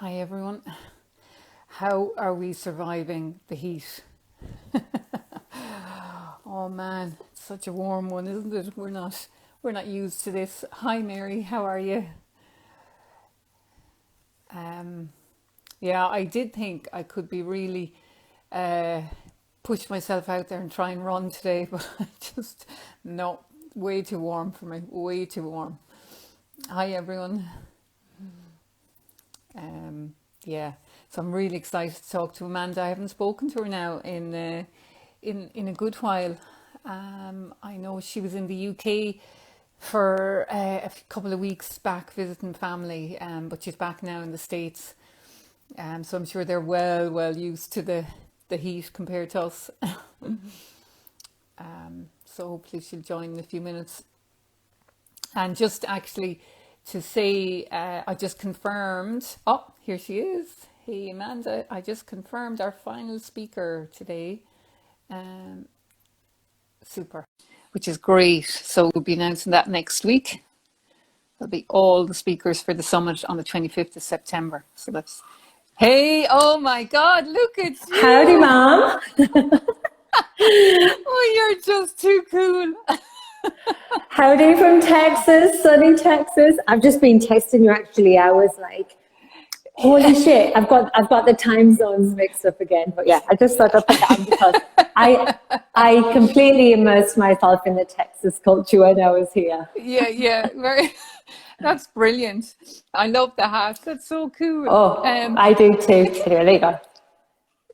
Hi everyone. How are we surviving the heat? Oh man, it's such a warm one, isn't it? We're not used to this. Hi Mary, how are you? Um, yeah, I did think I could be really uh, push myself out there and try and run today, but I just no, way too warm for me. Way too warm. Hi everyone. Yeah, so I'm really excited to talk to Amanda. I haven't spoken to her now in a good while. I know she was in the UK for couple of weeks back visiting family, but she's back now in the States. So I'm sure they're well used to the heat compared to us. So hopefully she'll join in a few minutes. And just actually to say, I just confirmed. Oh, here she is. Hey, Amanda. I just confirmed our final speaker today. Um, super, which is great. So we'll be announcing that next week. There'll be all the speakers for the summit on the 25th of September. So that's. Hey, oh my God, look, it's Howdy, you. Mom. Oh, you're just too cool. Howdy from Texas, sunny Texas. I've just been texting you actually. I was like, holy shit, I've got the time zones mixed up again. But yeah, I just thought I'd put that on because I completely immersed myself in the Texas culture when I was here. Yeah, very. That's brilliant. I love the hat. That's so cool. Oh, I do too. Here you go.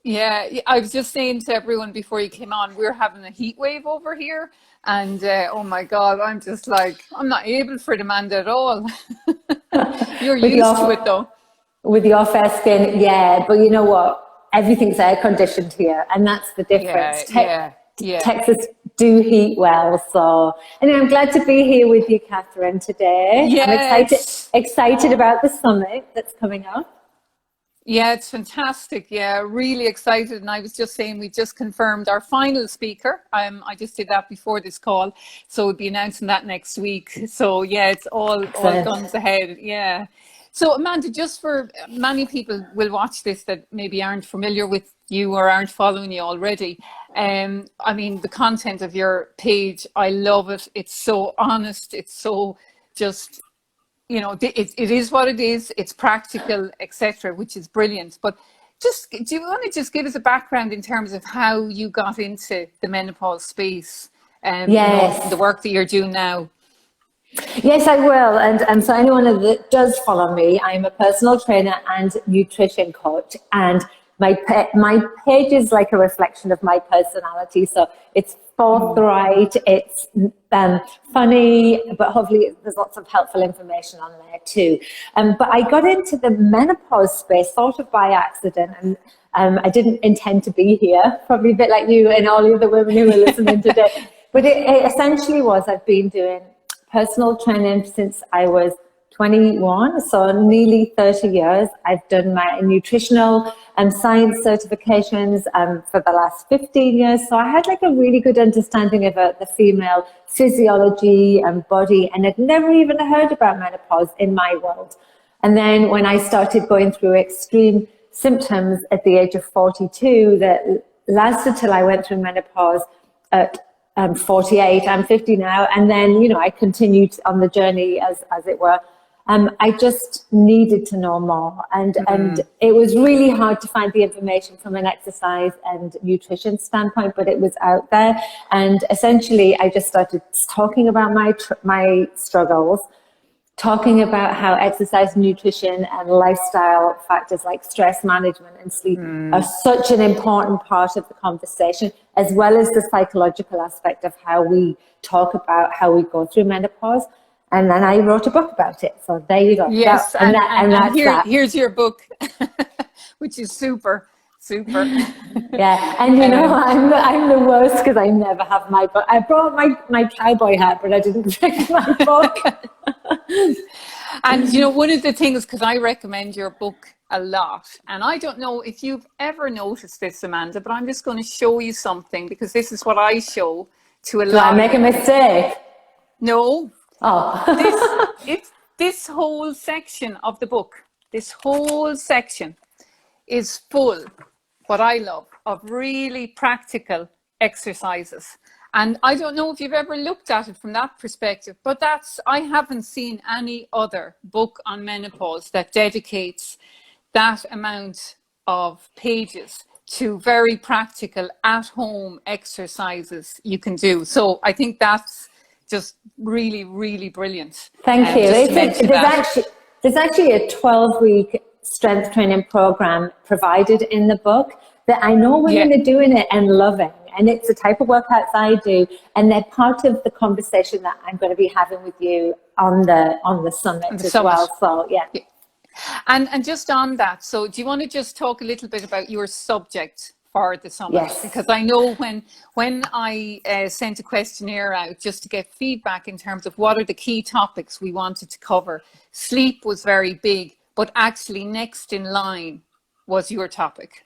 Yeah, I was just saying to everyone before you came on, we're having a heat wave over here, and oh my God, I'm just like, I'm not able for it, Amanda, at all. You're With used to it your though. with your fair skin, yeah. But you know what? Everything's air conditioned here, and that's the difference. Yeah. Texas do heat well, so anyway, I'm glad to be here with you, Catherine, today. I'm Yeah, excited about the summit that's coming up. it's fantastic. Yeah, really excited. And I was just saying, we just confirmed our final speaker. I just did that before this call, so we'll be announcing that next week. So yeah, it's all Excellent. guns ahead. Yeah. So Amanda, just for many people will watch this that maybe aren't familiar with you or aren't following you already. I mean, the content of your page, I love it. It's so honest. It's so just it is what it is. It's practical, etc., which is brilliant. But just do you want to just give us a background in terms of how you got into the menopause space, the Yes. work that you're doing now? Yes, I will. And so anyone that does follow me, I'm a personal trainer and nutrition coach. And my page is like a reflection of my personality. So it's forthright, it's funny, but hopefully there's lots of helpful information on there too. But I got into the menopause space sort of by accident, and I didn't intend to be here, probably a bit like you and all the other women who are listening today. But it essentially was, I've been doing personal training since I was 21, so nearly 30 years. I've done my nutritional and science certifications for the last 15 years. So I had like a really good understanding of the female physiology and body, and I'd never even heard about menopause in my world. And then when I started going through extreme symptoms at the age of 42 that lasted till I went through menopause at 48, I'm 50 now, and then, I continued on the journey as it were. I just needed to know more, and it was really hard to find the information from an exercise and nutrition standpoint, but it was out there. And essentially, I just started talking about my struggles, talking about how exercise, nutrition, and lifestyle factors like stress management and sleep are such an important part of the conversation, as well as the psychological aspect of how we talk about how we go through menopause. And then I wrote a book about it. So there you go. Yes, and That's that. here's your book, which is super. Yeah, and I'm the worst because I never have my book. I brought my cowboy hat, but I didn't bring my book. And one of the things, because I recommend your book a lot, and I don't know if you've ever noticed this, Amanda, but I'm just going to show you something, because this is what I show to a Do I lot of make a women. mistake? No, Oh. this whole section of the book, this whole section is full, what I love, of really practical exercises. And I don't know if you've ever looked at it from that perspective, but I haven't seen any other book on menopause that dedicates that amount of pages to very practical at-home exercises you can do. So I think that's just really, really brilliant. Thank you. There's actually a 12-week strength training program provided in the book that I know women are doing it and loving. And it's the type of workouts I do, and they're part of the conversation that I'm going to be having with you on the summit as well. So yeah. And just on that, so do you want to just talk a little bit about your subject for the summit? Yes. Because I know when I sent a questionnaire out just to get feedback in terms of what are the key topics we wanted to cover, sleep was very big, but actually next in line was your topic.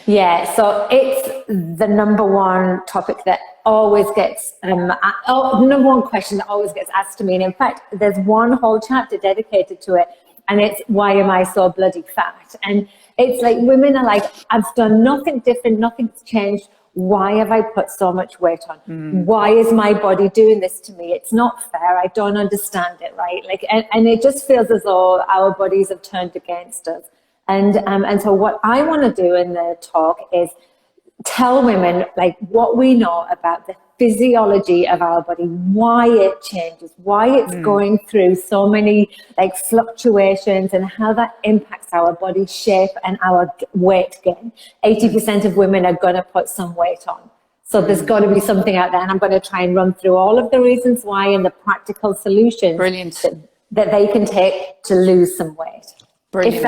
Yeah, so it's the number one topic that always gets, number one question that always gets asked to me. And in fact, there's one whole chapter dedicated to it, and it's, why am I so bloody fat? And it's like, women are like, I've done nothing different, nothing's changed. Why have I put so much weight on? Why is my body doing this to me? It's not fair. I don't understand it, right? Like, and it just feels as though our bodies have turned against us. And so what I want to do in the talk is tell women like what we know about the physiology of our body, why it changes, why it's going through so many like fluctuations, and how that impacts our body shape and our weight gain. 80% of women are going to put some weight on. So there's got to be something out there, and I'm going to try and run through all of the reasons why and the practical solutions that they can take to lose some weight. Brilliant. If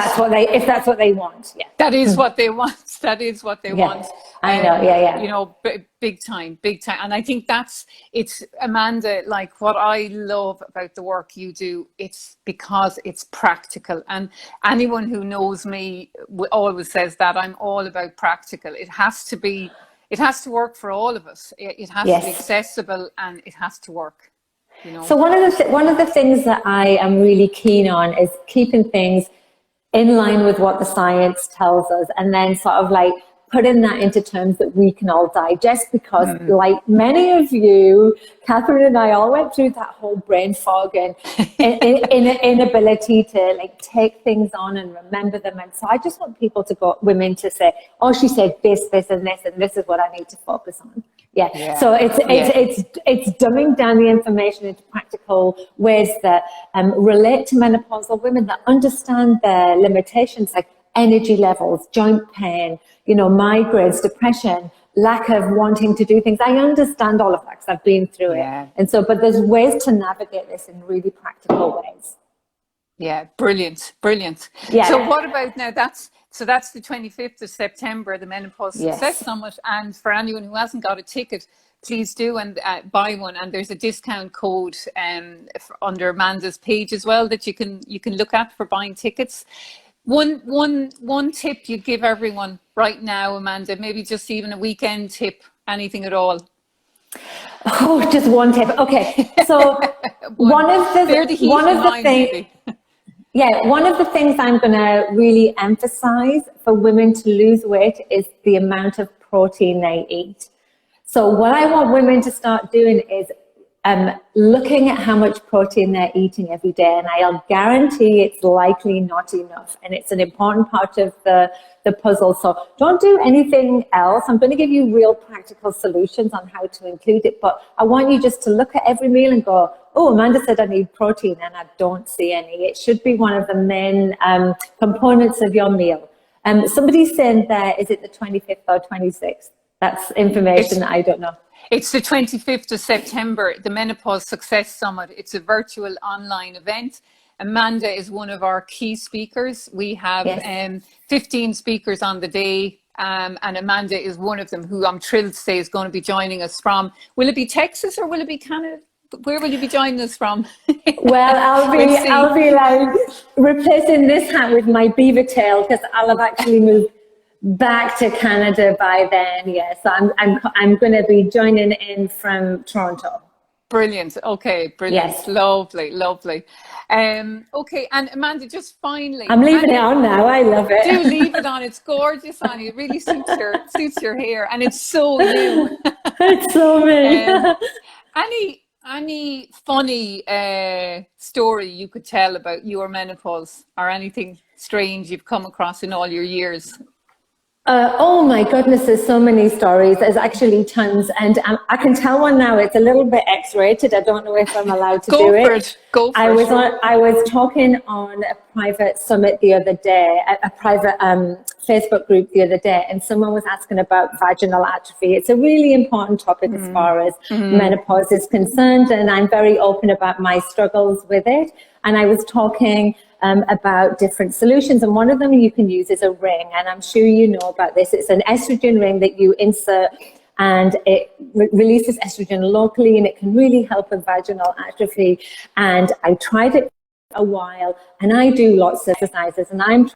that's what they want. Yeah. That is what they want. That is what they want. I know. Yeah. You know, big time. And I think it's Amanda, like what I love about the work you do, it's because it's practical. And anyone who knows me always says that I'm all about practical. It has to work for all of us. It has to be accessible, and it has to work. You know? So one of the things that I am really keen on is keeping things in line with what the science tells us, and then sort of like putting that into terms that we can all digest, because like many of you, Catherine and I all went through that whole brain fog and inability to like take things on and remember them. And so I just want women to say, oh, she said this and this is what I need to focus on. Yeah. So it's dumbing down the information into practical ways that relate to menopausal women, that understand their limitations, like energy levels, joint pain, migraines, depression, lack of wanting to do things. I understand all of that because I've been through it. And so, but there's ways to navigate this in really practical ways. Yeah, brilliant. Yeah. So what about now? That's the 25th of September, the Menopause Success Summit. And for anyone who hasn't got a ticket, please do and buy one. And there's a discount code under Amanda's page as well that you can look at for buying tickets. One tip you'd give everyone right now, Amanda, maybe just even a weekend tip, anything at all. Oh, just one tip. Okay. So one of the things I'm going to really emphasize for women to lose weight is the amount of protein they eat. So what I want women to start doing is looking at how much protein they're eating every day, and I'll guarantee it's likely not enough, and it's an important part of the puzzle. So don't do anything else. I'm going to give you real practical solutions on how to include it, but I want you just to look at every meal and go, oh, Amanda said I need protein and I don't see any. It should be one of the main components of your meal. Somebody's saying there, is it the 25th or 26th? That's information that I don't know. It's the 25th of September, the Menopause Success Summit. It's a virtual online event. Amanda is one of our key speakers. We have 15 speakers on the day, and Amanda is one of them, who I'm thrilled to say is going to be joining us from, will it be Texas or will it be Canada? Where will you be joining us from? Well, I'll be like replacing this hat with my beaver tail, because I'll have actually moved back to Canada by then. So I'm going to be joining in from Toronto. Brilliant. Okay, brilliant. Yes. Lovely, lovely. Okay, and Amanda, just finally, I'm leaving it on now. I love do it. leave it on. It's gorgeous on you. It really suits your hair, and it's so you. It's so me. Um, any funny story you could tell about your menopause, or anything strange you've come across in all your years? Oh my goodness, there's so many stories. There's actually tons. And I can tell one now. It's a little bit X-rated. I don't know if I'm allowed to do it. Go for it. I was talking on a private summit the other day, a private Facebook group the other day, and someone was asking about vaginal atrophy. It's a really important topic as far as menopause is concerned, and I'm very open about my struggles with it. And I was talking about different solutions, and one of them you can use is a ring, and I'm sure you know about this. It's an estrogen ring that you insert, and it releases estrogen locally, and it can really help with vaginal atrophy. And I tried it for a while, and I do lots of exercises, and I'm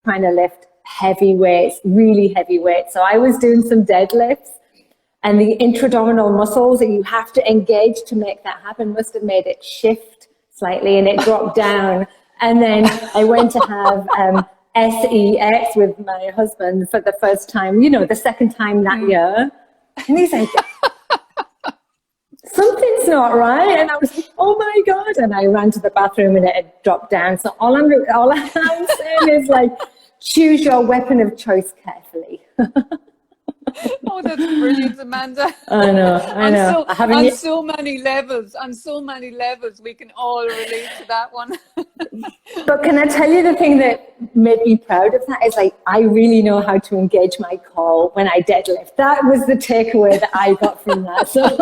trying to lift heavy weights, really heavy weights. So I was doing some deadlifts, and the intraabdominal muscles that you have to engage to make that happen must have made it shift slightly, and it dropped down. And then I went to have sex with my husband for the first time, the second time that year. And he's like, something's not right. And I was like, oh my God. And I ran to the bathroom and it had dropped down. So all I'm saying is, like, choose your weapon of choice carefully. Oh, that's brilliant, Amanda. I know. On so many levels, we can all relate to that one. But can I tell you the thing that made me proud of that is, like, I really know how to engage my core when I deadlift. That was the takeaway that I got from that. So.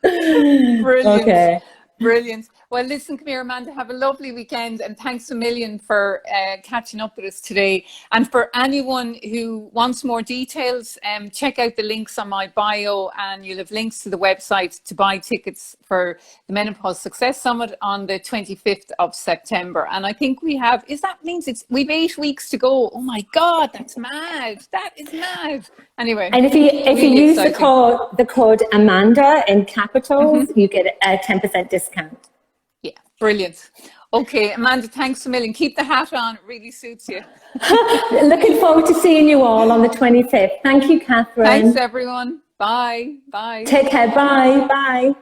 Brilliant. Okay. Brilliant. Well, listen, come here, Amanda. Have a lovely weekend, and thanks a million for catching up with us today. And for anyone who wants more details, check out the links on my bio, and you'll have links to the website to buy tickets for the Menopause Success Summit on the 25th of September. And I think we've 8 weeks to go. Oh my God, that's mad. That is mad. Anyway. And if you use the code Amanda in capitals, you get a 10% discount. Yeah, brilliant. Okay, Amanda, thanks a million. Keep the hat on. It really suits you. Looking forward to seeing you all on the 25th. Thank you, Catherine. Thanks, everyone. Bye. Bye. Take care. Bye. Bye.